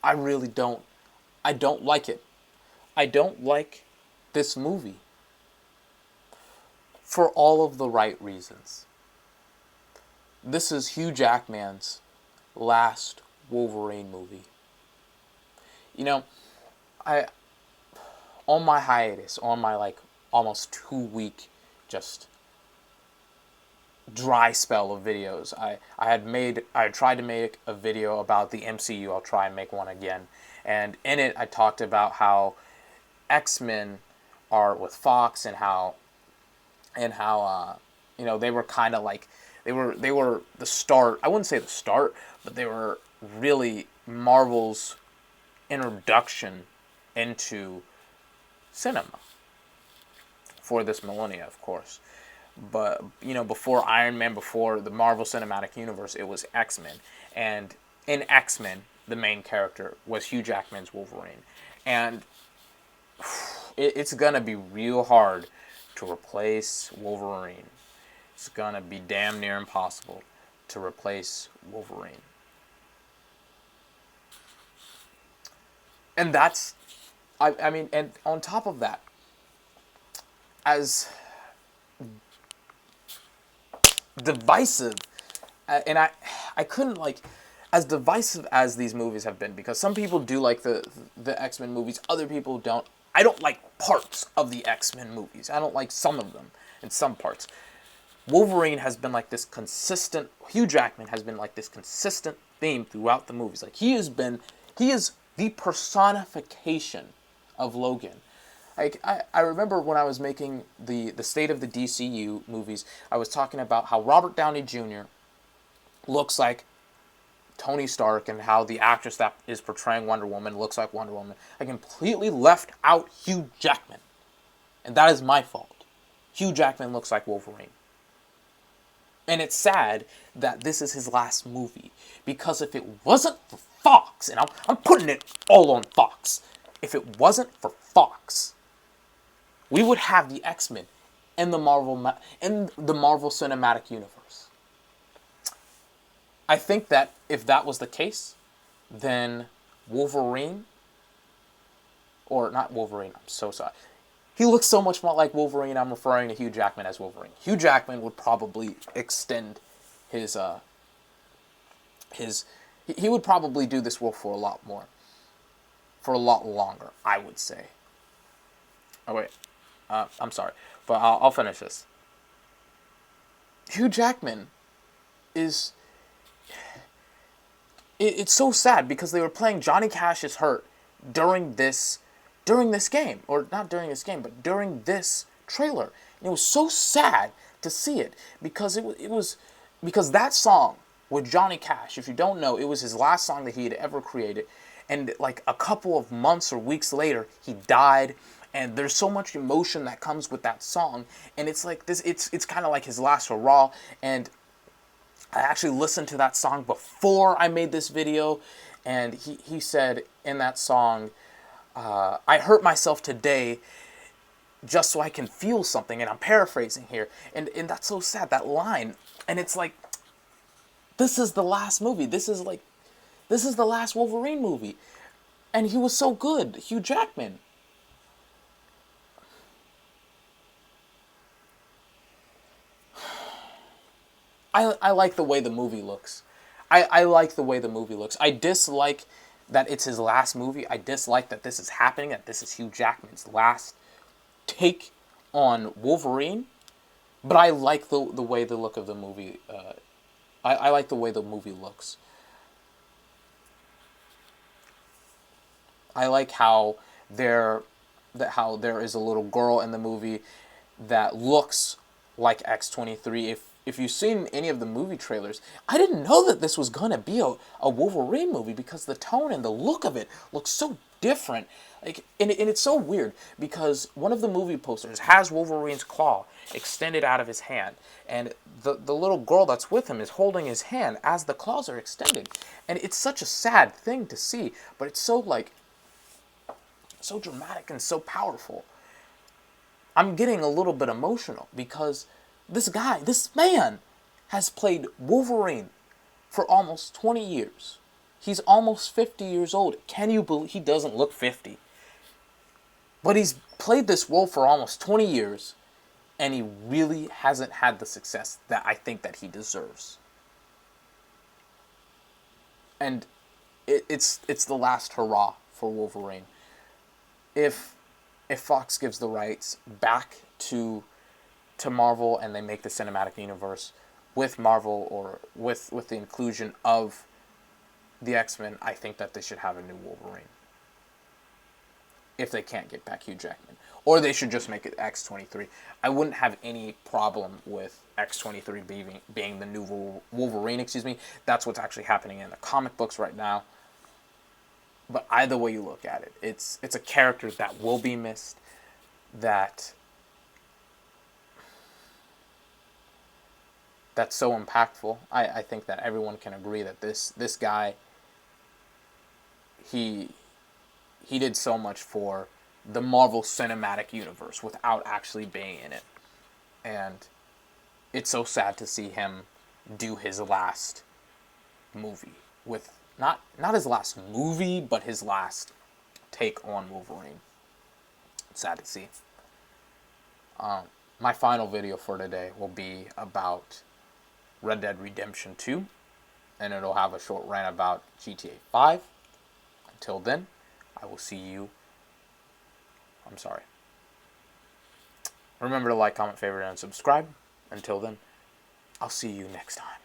I really don't. I don't like it. I don't like this movie for all of the right reasons. This is Hugh Jackman's last Wolverine movie. You know, I on my hiatus, on my like almost 2 week just dry spell of videos, I had tried to make a video about the MCU. I'll try and make one again. And in it I talked about how X-Men are with Fox, and how they were kind of like they were the start. I wouldn't say the start, but they were really Marvel's introduction into cinema for this millennia, of course. But before Iron Man, before the Marvel Cinematic Universe, it was X-Men, and in X-Men, the main character was Hugh Jackman's Wolverine, and it's gonna be real hard to replace Wolverine. It's gonna be damn near impossible to replace Wolverine. And that's, I mean, and on top of that, as divisive, and I couldn't like, as divisive as these movies have been, because some people do like the X-Men movies, other people don't. I don't like parts of the X-Men movies. I don't like some of them in some parts. Wolverine has been like this consistent, Hugh Jackman has been like this consistent theme throughout the movies. Like he is the personification of Logan. Like I remember when I was making the State of the DCU movies, I was talking about how Robert Downey Jr. looks like Tony Stark, and how the actress that is portraying Wonder Woman looks like Wonder Woman. I completely left out Hugh Jackman. And that is my fault. Hugh Jackman looks like Wolverine. And it's sad that this is his last movie. Because if it wasn't for Fox, and I'm putting it all on Fox. If it wasn't for Fox, we would have the X-Men in the Marvel Cinematic Universe. I think that if that was the case, then Wolverine, or not Wolverine, I'm so sorry. He looks so much more like Wolverine, I'm referring to Hugh Jackman as Wolverine. Hugh Jackman would probably extend he would probably do this role for a lot longer, I would say. Oh wait, I'm sorry, but I'll finish this. Hugh Jackman is... It's so sad because they were playing Johnny Cash is Hurt during this game, or not during this game, but during this trailer. And it was so sad to see it because because that song with Johnny Cash, if you don't know, it was his last song that he had ever created, and like a couple of months or weeks later, he died. And there's so much emotion that comes with that song, and it's like this. It's kind of like his last hurrah. And I actually listened to that song before I made this video, and he said in that song, I hurt myself today just so I can feel something, and I'm paraphrasing here, and that's so sad, that line. And it's like, this is the last movie, this is the last Wolverine movie, and he was so good, Hugh Jackman. I like the way the movie looks. I like the way the movie looks. I dislike that it's his last movie. I dislike that this is happening, that this is Hugh Jackman's last take on Wolverine. But I like the way the look of the movie... I like the way the movie looks. I like how there is a little girl in the movie that looks like X-23. If you've seen any of the movie trailers, I didn't know that this was going to be a Wolverine movie because the tone and the look of it looks so different. Like, and it's so weird because one of the movie posters has Wolverine's claw extended out of his hand, and the little girl that's with him is holding his hand as the claws are extended. And it's such a sad thing to see, but it's so so dramatic and so powerful. I'm getting a little bit emotional because this man has played Wolverine for almost 20 years. He's almost 50 years old. Can you believe he doesn't look 50? But he's played this role for almost 20 years, and he really hasn't had the success that I think that he deserves. And it's the last hurrah for Wolverine. If Fox gives the rights back to Marvel and they make the cinematic universe with Marvel or with the inclusion of the X-Men, I think that they should have a new Wolverine. If they can't get back Hugh Jackman. Or they should just make it X-23. I wouldn't have any problem with X-23 being the new Wolverine, That's what's actually happening in the comic books right now. But either way you look at it, it's a character that will be missed, that's so impactful. I think that everyone can agree that this guy, he did so much for the Marvel Cinematic Universe without actually being in it. And it's so sad to see him do his last movie with not his last movie, but his last take on Wolverine. Sad to see. My final video for today will be about Red Dead Redemption 2, and it'll have a short rant about GTA 5. Until then, I will see you. Remember to like, comment, favorite, and subscribe. Until then, I'll see you next time.